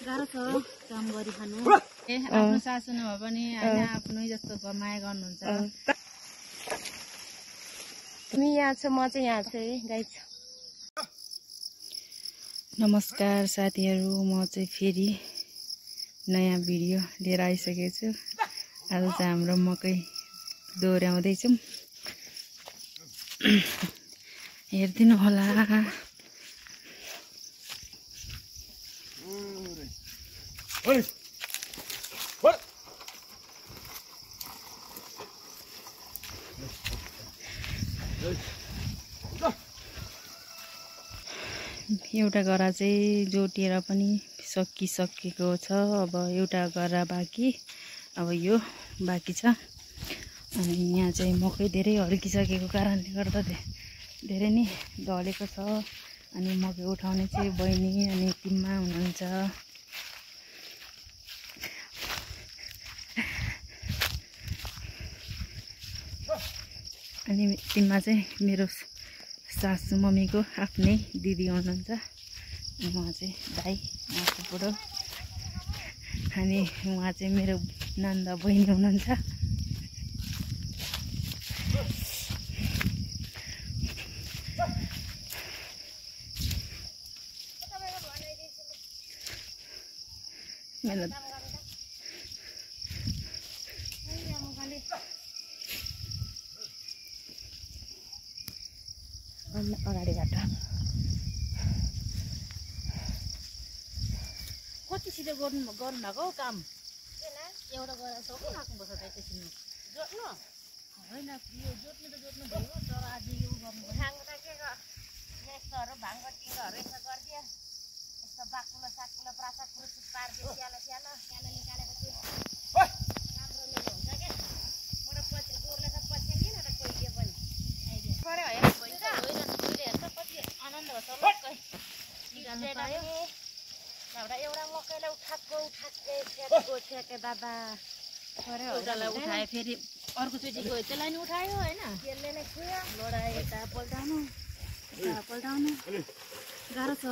गाह्रो छ काम गरिखानु। आफ्नो सासु नभए पनि हैन आफ्नै जस्तो माया गर्नुहुन्छ। तिमी यहाँ छ, म चाहिँ यहाँ छु है गाइस। नमस्कार साथीहरू, म चाहिँ फेरि नयाँ भिडियो लिएर आइसकेको छु। आज चाहिँ हाम्रो मकै दोहोऱ्याउँदैछौँ, हेरिदिनु होला। एउटा गरा चाहिँ जोटिएर पनि सकिसकेको छ। अब एउटा गरा बाँकी, अब यो बाँकी छ। अनि यहाँ चाहिँ मकै धेरै हल्किसकेको कारणले गर्दा धेरै नै ढलेको छ। अनि मकै उठाउने चाहिँ बहिनी अनि टिममा हुनुहुन्छ। अनि टिममा चाहिँ मेरो सासु मम्मीको आफ्नै दिदी हुनुहुन्छ। अनि उहाँ चाहिँ दाइ, उहाँको बुढो। अनि उहाँ चाहिँ मेरो नन्दा बहिनी हुनुहुन्छ। अगाडि घाटा कति छिटो गर्नु भएको काम? एउटा गरेर सबै लाग्नुपर्छ त एकैछिन जोड्नु होइन। यो जोड्नु त जोड्नु भयो, तर आज यो गर्नु यस्तोहरू भाङ्गटिङहरू यसो गरिदियो। यस्तो बाकुलो साकुलो प्रासा कुरुसुट पारिदियो, सानो सानो सानो निकालेपछि राम्रो मेरो हुन्छ क्या। म त पछि गोर्ले त पछ्याइदिएन त कोही के पनि पऱ्यो हेर्नु भइन्छ। होइन कोहीले हेर्छ कति आनन्द हुन्छ लक्कै निकाल्नु पायो। एउटा मकैलाई उठाएको छ्याके बाबा एउटालाई उठायो, फेरि अर्कोचोटि गयो त्यसलाई नि उठायो होइन। त्यसले नै खुयो लडायो, यता पल्टाउनु गाह्रो छ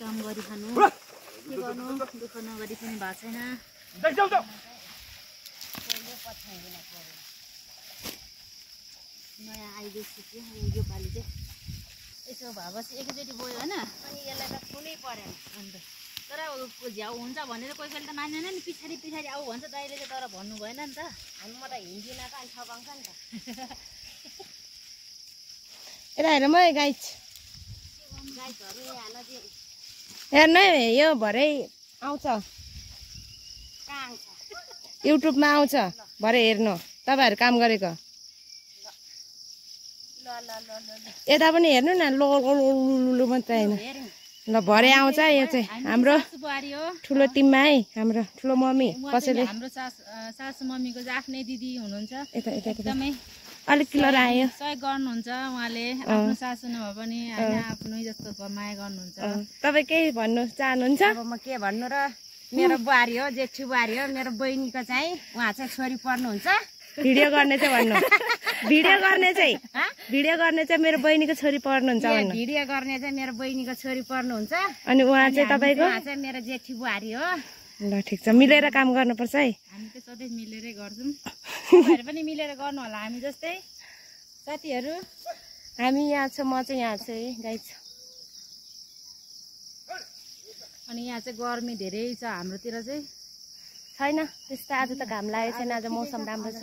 काम गरिखानु। के गर्नु, दुःख नगरी पनि भएको छैन। नयाँ आइदिएपछि यो पालि चाहिँ यसो भएपछि एकैचोटि गयो होइन। अनि यसलाई त ठुलै परेन अन्त, तर झ्याउ हुन्छ भनेर कोही कोहीले त मान्दैन नि। पछाडि आऊ भन्छ दाइले चाहिँ, तर भन्नु भएन नि त। हामी म त हिँड्दिनँ त, अनि ठगाउँछ नि त। यता हेर म गाइस, हेर्नु है यो भरे आउँछ, युट्युबमा आउँछ भरे हेर्नु तपाईँहरू काम गरेको। यता पनि हेर्नु न, लो मात्रै होइन। ल भरे आउँछ। यो चाहिँ हाम्रो ठुलो टिममा है, हाम्रो ठुलो मम्मी कसैले हाम्रो सासु मम्मीको चाहिँ आफ्नै दिदी हुनुहुन्छ। एकदमै अलिक किलो आयो सहयोग गर्नुहुन्छ उहाँले। आफ्नो सासु नभए पनि होइन आफ्नै जस्तो माया गर्नुहुन्छ। तपाईँ केही भन्नु चाहनुहुन्छ? अब म के भन्नु र, मेरो बुहारी हो, जेठु बुहारी हो। मेरो बहिनीको चाहिँ उहाँ चाहिँ छोरी पर्नुहुन्छ। भिडियो गर्ने चाहिँ भन्नु, भिडियो गर्ने चाहिँ मेरो बहिनीको छोरी पर्नुहुन्छ भन्नु। भिडियो गर्ने चाहिँ मेरो बहिनीको छोरी पर्नुहुन्छ। अनि उहाँ चाहिँ तपाईँको? उहाँ चाहिँ मेरो जेठी बुहारी हो। ल ठिक छ, मिलेर काम गर्नुपर्छ है। हामी त सधैँ मिलेरै गर्छौँ, तपाईँहरू पनि मिलेर गर्नु होला हामी जस्तै। साथीहरू हामी यहाँ छ, म चाहिँ यहाँ छु है गाइस। अनि यहाँ चाहिँ गर्मी धेरै छ हाम्रोतिर चाहिँ छैन त्यस्तो। आज त घाम लागेको छैन, आज मौसम राम्रो छ।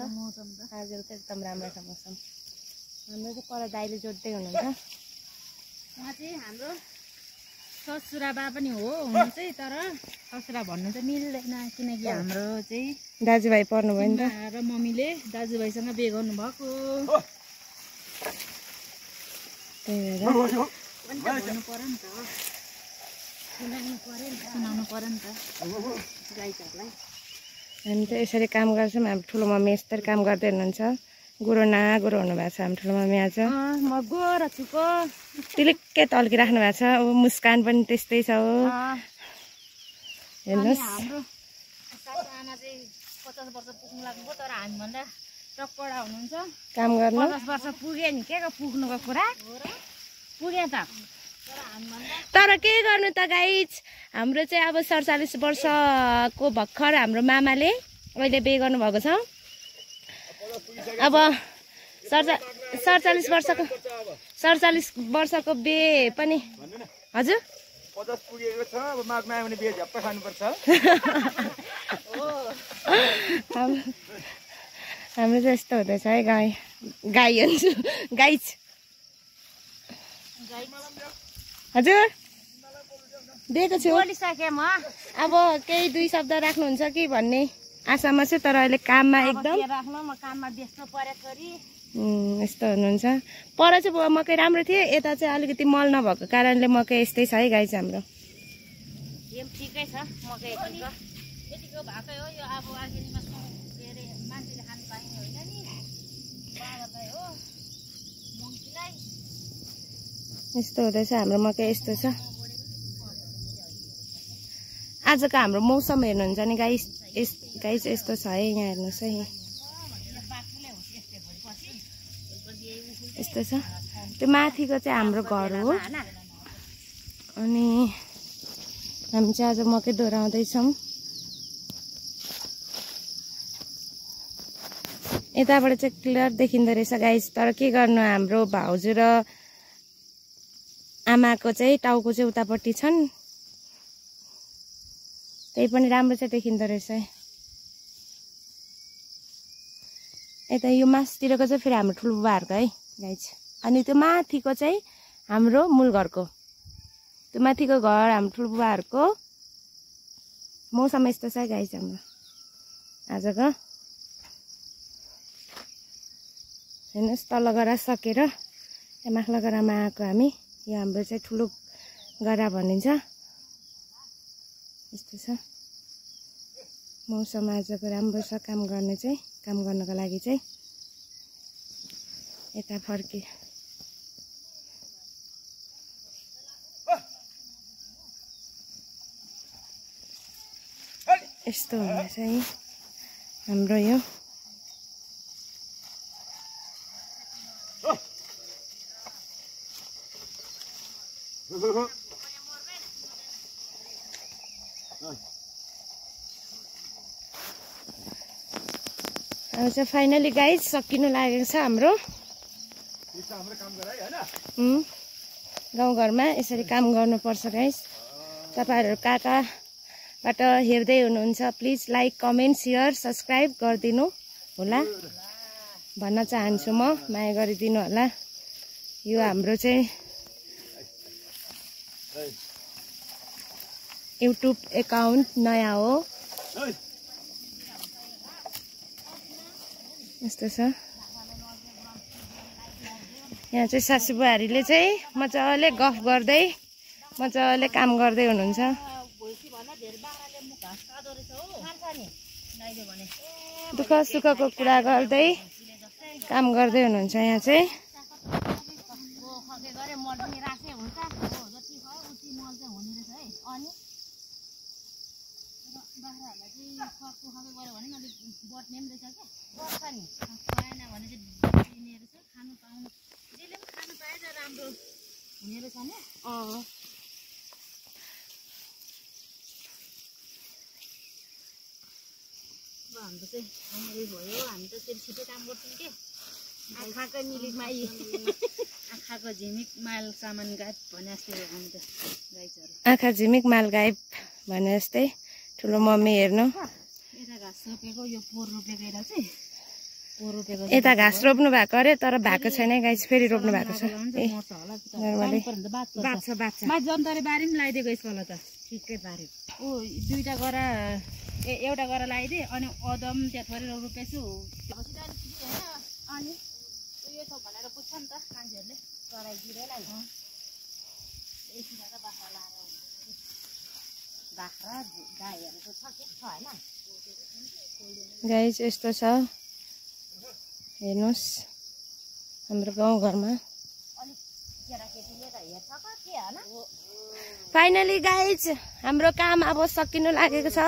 आज त एकदम राम्रो छ मौसम। हाम्रो चाहिँ पर दाइले जोड्दै हुनुहुन्छ। उहाँ चाहिँ हाम्रो ससुराबा पनि हो हुनु चाहिँ, तर ससुरा भन्नु चाहिँ मिल्दैन किनकि हाम्रो चाहिँ दाजुभाइ पर्नुभयो नि त। र मम्मीले दाजुभाइसँग बिहे गर्नु भएको, त्यही भएर भन्नु पर्यो नि त, सुनाउनु पर्यो नि त गाईहरूलाई। हामी त यसरी काम गर्छौँ। हाम्रो ठुलो मम्मी यस्तरी काम गर्दै हुनुहुन्छ। गुरु हुनुभएको छ हाम्रो ठुलो मम्मी। आज म गोरो छुको तिलिक्कै तल्किराख्नु भएको छ। अब मुस्कान पनि त्यस्तै छ हो, हेर्नुहोस्। हाम्रो सासु आमा चाहिँ 50 वर्ष पुग्नु लाग्नुभयो, तर हामीभन्दा टक्कडा हुनुहुन्छ काम गर्नु। 50 वर्ष पुग्यो नि, के को पुग्नुको कुरा पुग्यो त। तर के गर्नु त गाइज हाम्रो चाहिँ अब 47 वर्षको भर्खर हाम्रो मामाले अहिले बिहे गर्नुभएको छ। अब 47 वर्षको बिहे पनि हजुर 50 पुगेको छ। अब माघमा आयो भने बिहे झप्प खानुपर्छ। हाम्रो चाहिँ यस्तो हुँदैछ है गाई हुन्छु गाइज हजुर दिएको छु। बोलिसकेँ म। अब केही 2 शब्द राख्नुहुन्छ कि भन्ने आशामा छु, तर अहिले काममा एकदम राख्नु म काममा व्यस्त परे छोरी। यस्तो हुनुहुन्छ। पर चाहिँ मकै राम्रो थियो, यता चाहिँ अलिकति मल नभएको कारणले मकै यस्तै छ है गाइस हाम्रो। यो ठिकै छ मकै यतिको भएकै हो। यो अब आखिरीमा के अरे मान्छेले खानु पाइने होइन नि, बाबालाई हो मङ्कीलाई। यस्तो हुँदैछ हाम्रो मकै यस्तो छ। आजको हाम्रो मौसम हेर्नुहुन्छ नि गाइस यस्तो छ है। यहाँ हेर्नुहोस् है यस्तो छ। त्यो माथिको चाहिँ हाम्रो घर हो अनि हामी चाहिँ आज मकै दोहोऱ्याउँदैछौँ। यताबाट चाहिँ क्लियर देखिँदो रहेछ गाइस, तर के गर्नु हाम्रो भाउजू र आमाको चाहिँ टाउको चाहिँ उतापट्टि छन्, त्यही पनि राम्रो चाहिँ देखिँदो रहेछ है। यता यो मासतिरको चाहिँ फेरि हाम्रो ठुलो बुबाहरूको है गाइस, अनि त्यो माथिको चाहिँ हाम्रो मूल घरको, त्यो माथिको घर हाम्रो ठुलो बुबाहरूको। मौसम यस्तो छ गाइस हाम्रो आजको। हेर्नुहोस् तल गरा सकेर यहाँ माथिल्लो गरामा आएको हामी। यो हाम्रो चाहिँ ठुलो गरा भनिन्छ। यस्तो छ मौसम आजको राम्रो छ काम गर्नको लागि चाहिँ। यता फर्के यस्तो हुँदैछ है हाम्रो यो। अब चाहिँ फाइनली गाइस सकिनु लागेको छ हाम्रो। गाउँघरमा यसरी काम गर्नुपर्छ गाइस। तपाईँहरू कहाँबाट हेर्दै हुनुहुन्छ please like comment share subscribe गरिदिनु होला भन्न चाहन्छु म। माया गरिदिनु होला। यो हाम्रो चाहिँ युट्युब एकाउन्ट नयाँ हो। यस्तो छ। यहाँ चाहिँ सासूबुवाहरूले चाहिँ मजाले गफ गर्दै मजाले काम गर्दै हुनुहुन्छ। दुःख सुखको कुरा गर्दै काम गर्दै हुनुहुन्छ यहाँ चाहिँ। हाम्रो चाहिँ राम्ररी भयो। हामी त फेरि छिटो काम गर्छौँ के। आँखाको मिलिक माई आँखाको झिमिक माल सामान गायब भने जस्तै हो हामी त गाइजहरू। आँखा झिमिक माल गायब भने जस्तै ठुलो मम्मी हेर्नु। यता घाँस रोपेको यो पोहोर रोपेको यता चाहिँ पोहोर रोपेको यता घाँस रोप्नु भएको अरे तर भएको छैन गाइस, फेरि रोप्नु भएको छ। मा जनताले बारी पनि लगाइदिएको यसपालि त ठिकै पार्यो। ऊ दुईटा गरा एउटा गरा लगाइदिएँ अनि अदम त्यहाँ थोरै रोपेछु। अनि यो छ भनेर पुग्छ नि त मान्छेहरूले चराइदिँदैलाई बाख्रा गाईहरू त छ के छ होइन गाइस यस्तो छ हेर्नुहोस् हाम्रो गाउँघरमा। फाइनली गाइज हाम्रो काम अब सकिनु लागेको छ।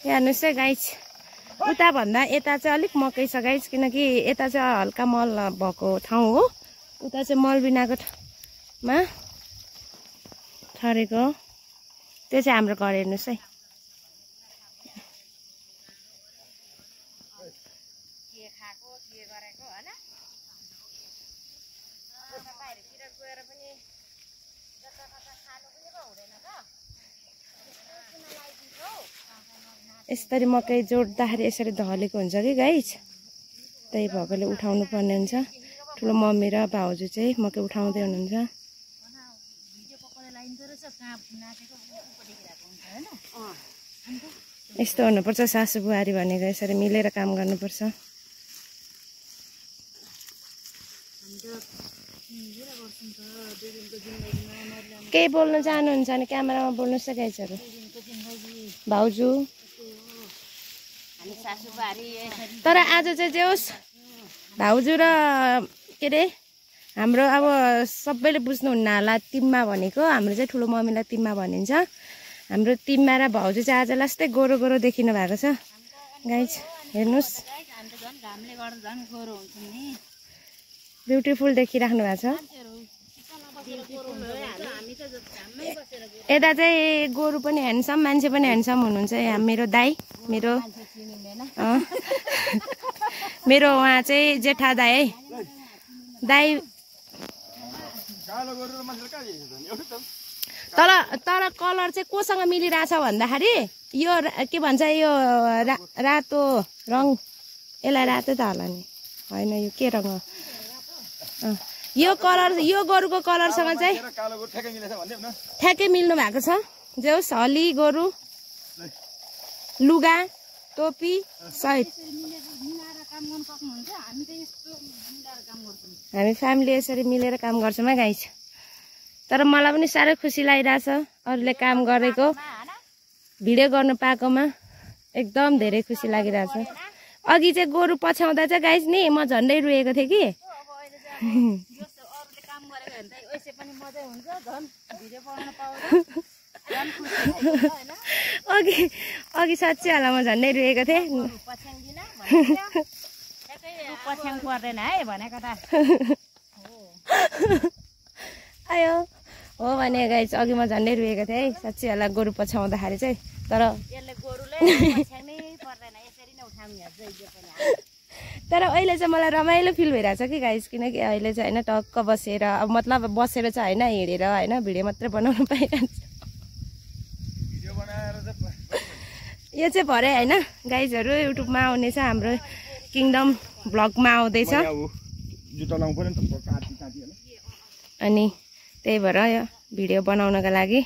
हेर्नुहोस् है गाइस उता भन्दा यता चाहिँ अलिक मकै छ गाइस किनकि यता चाहिँ हल्का मल भएको ठाउँ हो उता चाहिँ मल बिनाको मा ठरेको त्यो चाहिँ हाम्रो घर हेर्नुहोस् है के खाएको के गरेको हैन बाहिरतिर गएर पनि जतातता खानु पनि पो हुँदैन त किन लाइदिन्छौ यसरी मकै जोड्दाखेरि यसरी ढलेको हुन्छ कि गाइस त्यही भएकोले उठाउनु पर्ने हुन्छ ठुलो मम्मी र भाउजू चाहिँ मकै उठाउँदै हुनुहुन्छ यस्तो हुनुपर्छ सासू बुहारी भनेको यसरी मिलेर काम गर्नुपर्छ केही बोल्नु चाहनुहुन्छ भने क्यामेरामा बोल्नुहोस् त गाइसहरू भाउजू हामी सासूबारी तर आज चाहिँ जे होस् भाउजू र के अरे हाम्रो अब सबैले बुझ्नुहुन्न होला तिम्मा भनेको हाम्रो चाहिँ ठुलो मम्मीलाई तिम्मा भनिन्छ हाम्रो तिम्मा र भाउजू चाहिँ आज लास्टै गोरो गोरो देखिनु भएको छ गाइस हेर्नुहोस् घामले गर्दा झन् गोरो हुन्छ नि ब्युटिफुल देखिराख्नु भएको छ हामी त घाममै बसेर यता चाहिँ गोरु पनि ह्यान्डसम मान्छे पनि ह्यान्डसम हुनुहुन्छ मेरो दाइ मेरो मेरो उहाँ चाहिँ जेठा दाइ है दाइ तर कलर चाहिँ कोसँग मिलिरहेछ भन्दाखेरि यो के भन्छ यो रातो रङ यसलाई रातो त होला नि होइन यो के रङ हो यो कलर यो गोरुको कलरसँग चाहिँ ठ्याक्कै मिल्नु भएको छ जे होस् हली गोरु लुगा टोपी सहित हामी फ्यामिली यसरी मिलेर काम गर्छौँ है गाइस तर मलाई पनि साह्रै खुसी लागिरहेछ अरूले काम गरेको भिडियो गर्नु पाएकोमा एकदम धेरै खुसी लागिरहेछ अघि चाहिँ गोरु पछ्याउँदा चाहिँ गाइस नि म झन्डै रुएको थिएँ कि अघि साँच्चै होला म झन्डै रुएको थिएँ पछ्याङ पर्दैन है भनेको त आयो हो भने गाइस अघि म झन्डै रुएको थिएँ है साँच्चै होला गोरु पछ्याउँदाखेरि चाहिँ तर यसले गोरुले पछ्याङ्नै पर्दैन यसरी नै उठाउने हो जे पनि तर अहिले चाहिँ मलाई रमाइलो फिल भइरहेछ कि गाइस किनकि अहिले चाहिँ होइन टक्क बसेर अब मतलब बसेर चाहिँ होइन हिँडेर होइन भिडियो मात्रै बनाउनु पाइरहन्छ यो चाहिँ भरे होइन गाइजहरू युट्युबमा आउनेछ हाम्रो किङडम भ्लगमा आउँदैछ अनि त्यही भएर यो भिडियो बनाउनको लागि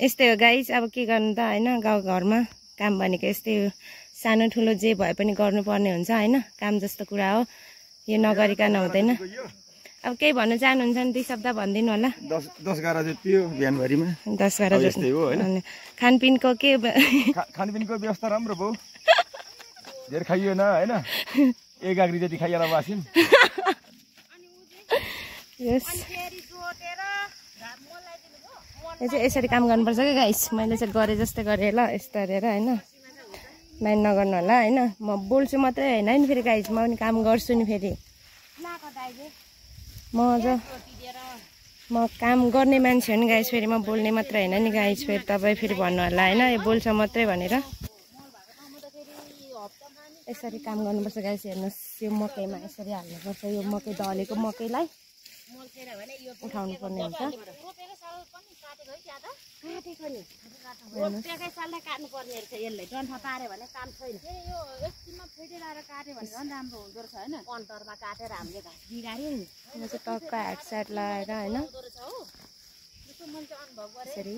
यस्तै हो गाइस अब के गर्नु त होइन गाउँघरमा काम भनेको यस्तै हो सानो ठुलो जे भए पनि गर्नुपर्ने हुन्छ होइन काम जस्तो कुरा हो यो नगरिकन हुँदैन अब केही भन्नु चाहनुहुन्छ नि 2 शब्द भनिदिनु होला 10 गारा चाहिँ पियो बिहानभरिमा 10 गारा जस्तै हो हैन खानपिनको के खानपिनको व्यवस्था राम्रो भयो धेर खाइएन हैन एक गाग्री जति खाइएला बासिन यस यो चाहिँ यसरी काम गर्नुपर्छ क्या गाइस मैले चाहिँ गरेँ जस्तै गरेँ ल यस्तो गरेर होइन माइन्ड नगर्नु होला होइन म बोल्छु मात्रै होइन नि फेरि गाइस म पनि काम गर्छु नि फेरि म काम गर्ने मान्छे हो नि गाइस फेरि म बोल्ने मात्रै होइन नि गाइस फेरि तपाईँ फेरि भन्नु होला होइन यो बोल्छ मात्रै भनेर यसरी काम गर्नुपर्छ गाइस हेर्नुहोस् यो मकैमा यसरी हाल्नुपर्छ यो मकै ढलेको मकैलाई उठाउनु पर्ने हुन्छ रोपेकै साललाई काट्नुपर्ने रहेछ यसले डन्ठा पार्यो भने काम छैन यो एकछिनमा फेटेर काट्यो भने झन् राम्रो हुँदो रहेछ होइन कन्टरमा काटेर हामीले घाँस बिगार्यो नि म चाहिँ टक्क ह्याडसेट लगाएर होइन यसरी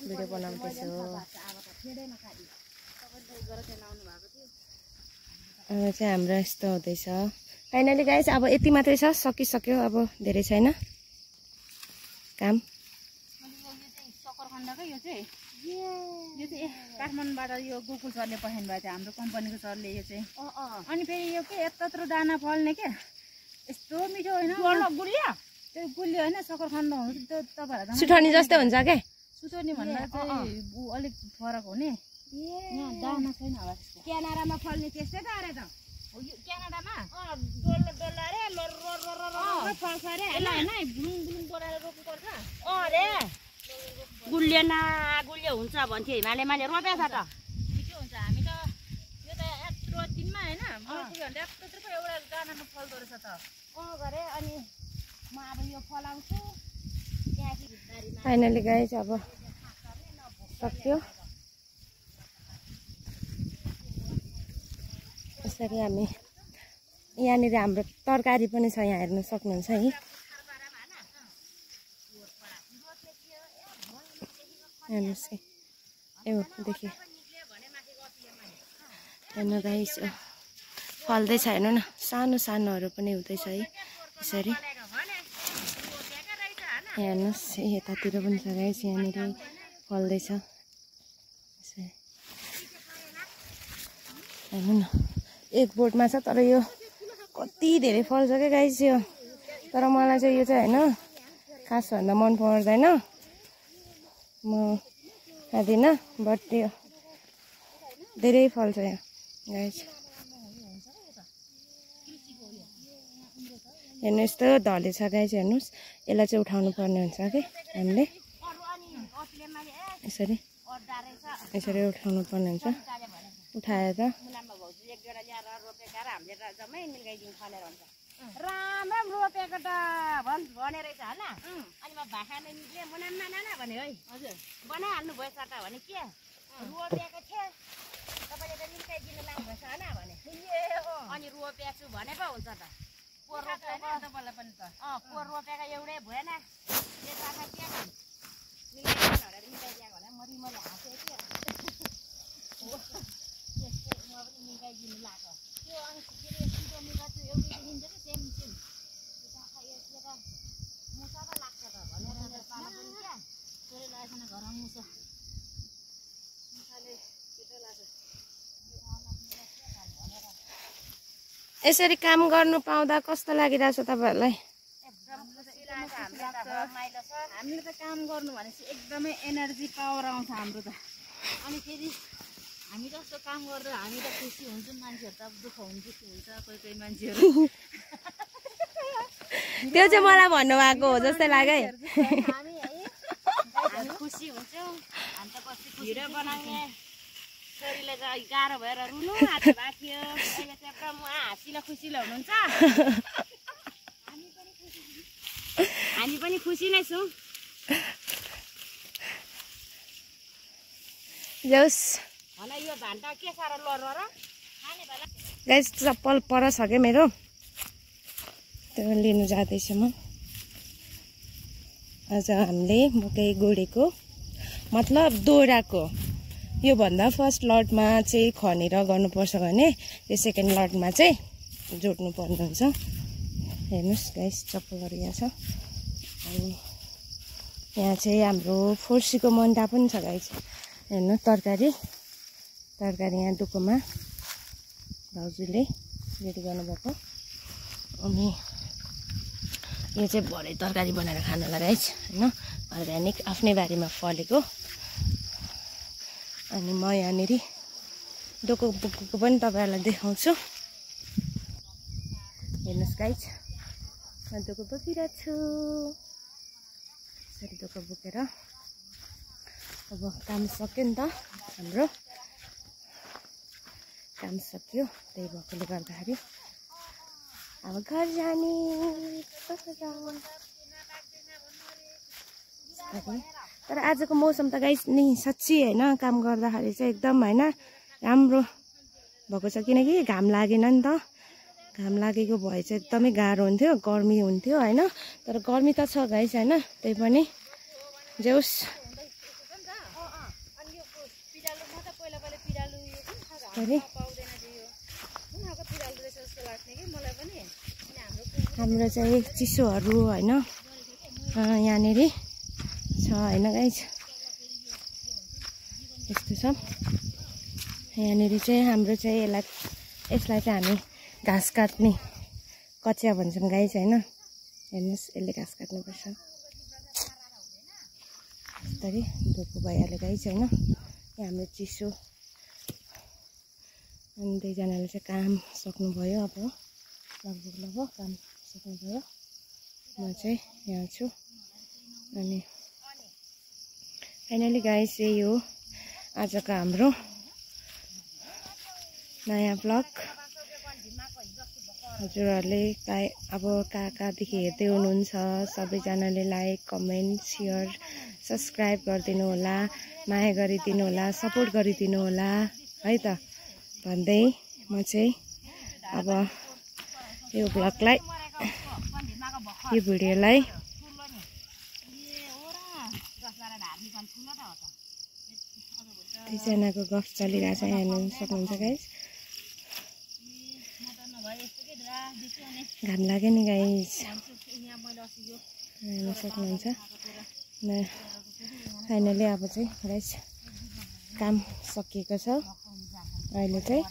भिडियो बनाउँदैछु अब चाहिँ हाम्रो यस्तो हुँदैछ फाइनली गाइस अब यति मात्रै छ सकिसक्यो अब धेरै छैन काम यो चाहिँ काठमाडौँबाट यो गोकुल सरले पठाउनु भएको थियो हाम्रो कम्पनीको सरले यो चाहिँ अनि फेरि यो के यत्रो दाना फल्ने के यस्तो मिठो होइन गुलिया त्यो गुलियो होइन सकरखण्ड हुन्छ त्यो तपाईँहरूलाई सुठनी जस्तै हुन्छ क्या सुतोनी भन्दा चाहिँ ऊ अलिक फरक हुने यहाँ दाना छैन होला त्यस्तो क्यानाडामा फल्ने त्यस्तै त अरे त क्यानाडामा डल्लो डल्लो अरे फल्छ अरे यसलाई होइन बुलुङ बुलुङ बनाएर रोप्नुपर्छ अरे गुलियो न गुलियो हुन्छ भन्थ्यो हिमालयमाले रोपेको छ त ठिकै हुन्छ हामी त यो त यत्रो दिनमा होइन पुग्यो भने यत्रो एउटा दानामा फल्दो रहेछ त गरे अनि म अब यो फलाउँछु त्यहाँदेखि बारीमा फाइनली गाइज अब सक्यो यसरी हामी यहाँनिर हाम्रो तरकारी पनि छ यहाँ हेर्न सक्नुहुन्छ है हेर्नुहोस् है देखियो हेर्नु गाइस फल्दैछ हेर्नु न सानो सानोहरू पनि हुँदैछ है यसरी हेर्नुहोस् यतातिर पनि छ गाइस यहाँनिर फल्दैछ यसरी हेर्नु न एक बोटमा छ तर यो कति धेरै फल्छ क्या गाइस यो तर मलाई चाहिँ यो चाहिँ होइन खास भन्दा मन पर्दैन म खाँदिनँ बट यो धेरै फल्छ यहाँ गाइस हेर्नु यस्तो धले छ गाइस हेर्नुहोस् यसलाई चाहिँ उठाउनु पर्ने हुन्छ कि हामीले यसरी यसरी उठाउनु पर्ने हुन्छ उठाएर राम रोपेको त भने रहेछ होइन अनि म भाषा नै निक्ले नाना भने है हजुर बनाइहाल्नु भएछ त भने के रोपेको थिएँ तपाईँले त निकाइदिनु लाग्नुभएछ होइन भने अनि रोपेको छु भने पो हुन्छ त को रोपेको तपाईँलाई पनि त को रोपेको एउटै भएन के साथा के निकाइदिनु भनेर निकाइदिएको होला मरिमरि हाँसेको थियो म पनि निकाइदिनु लाग्यो त्यो अनि के अरे छिटो मिठो चाहिँ एउटै देखिन्छ कि सेम सेम मुसा पो लाग्छ त भनेर पाला पनि क्या त्यसले लागेको घरमा मुसाले छिटो लाग्छ यसरी काम गर्नु पाउँदा कस्तो लागिरहेछ तपाईँहरूलाई हामीले त काम गर्नु भनेपछि एकदमै एनर्जी पावर आउँछ हाम्रो त अनि फेरि हामी जस्तो काम गरेर हामी त खुसी हुन्छौँ मान्छेहरू त अब दुःख हुन्छ कोही कोही मान्छेहरू त्यो चाहिँ मलाई भन्नुभएको हो जस्तै लाग्यो है हामी खुसी हुन्छौँ हामी त कति भिडियो बनाउने छोरीले त गाह्रो भएर रुनु हात राख्यो अहिले चाहिँ एकदम हाँसिलो खुसीले हुनुहुन्छ हामी पनि खुसी नै छौँ जस भन यो भान्टा के साह्रो लड्नु र गाइस चप्पल पर छ क्या मेरो त्यो लिनु जाँदैछु म आज हामीले मकै गोडेको मतलब दोहोऱ्याएको योभन्दा फर्स्ट लटमा चाहिँ खनेर गर्नुपर्छ भने यो सेकेन्ड लटमा चाहिँ जोड्नु पर्ने हुन्छ हेर्नुहोस् गाइस चप्पलहरू यहाँ छ अनि यहाँ चाहिँ हाम्रो फर्सीको मन्डा पनि छ गाइस हेर्नु तरकारी यहाँ डुकोमा भाउजूले रेडी गर्नुभएको अनि यो चाहिँ भरे तरकारी बनाएर खानुलाई गाइस होइन अर्ग्यानिक आफ्नै बारीमा फलेको अनि म यहाँनिर डोको बोकेको पनि तपाईँहरूलाई देखाउँछु हेर्नुहोस् गाइस म डोको बोकिरहेको छु यसरी डोको बोकेर अब काम सक्यो नि त हाम्रो काम सक्यो त्यही भएकोले गर्दाखेरि अब घर जाने तर आजको मौसम त गाइस नि साँच्ची होइन काम गर्दाखेरि चाहिँ एकदम होइन राम्रो भएको छ किनकि घाम लागेन नि त घाम लागेको भए चाहिँ एकदमै गाह्रो हुन्थ्यो गर्मी हुन्थ्यो होइन तर गर्मी त छ गाइस होइन त्यही पनि जेउस हाम्रो चाहिँ चिसोहरू होइन यहाँनिर छ होइन गाइस यस्तो छ यहाँनिर चाहिँ हाम्रो चाहिँ यसलाई चाहिँ हामी घाँस काट्ने कचिया भन्छौँ गाइस होइन हेर्नुहोस् यसले घाँस काट्नुपर्छ बिस्तारै धोको भइहाल्यो गाइस होइन यहाँ हाम्रो चिसो अनि दुईजनाले चाहिँ काम सक्नुभयो अब लगभग काम सक्नुभयो म चाहिँ यहाँ छु अनि फाइनली गाइस यही हो आजको हाम्रो नयाँ ब्लग हजुरहरूले अब कहाँदेखि हेर्दै हुनुहुन्छ सबैजनाले लाइक कमेन्ट सेयर सब्सक्राइब गरिदिनु होला माया गरिदिनु होला सपोर्ट गरिदिनु होला है त भन्दै म चाहिँ अब यो ब्लगलाई यो भिडियोलाई दुईजनाको गफ चलिरहेछ हेर्नु सक्नुहुन्छ गाइस घाम लाग्यो नि गाइस हेर्नु सक्नुहुन्छ फाइनली अब चाहिँ गाइस काम सकिएको छ अहिले चाहिँ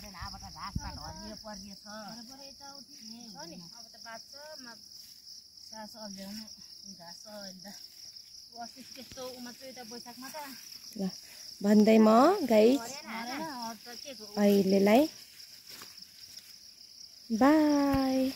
ल भन्दै म गाइस अहिलेलाई बाई।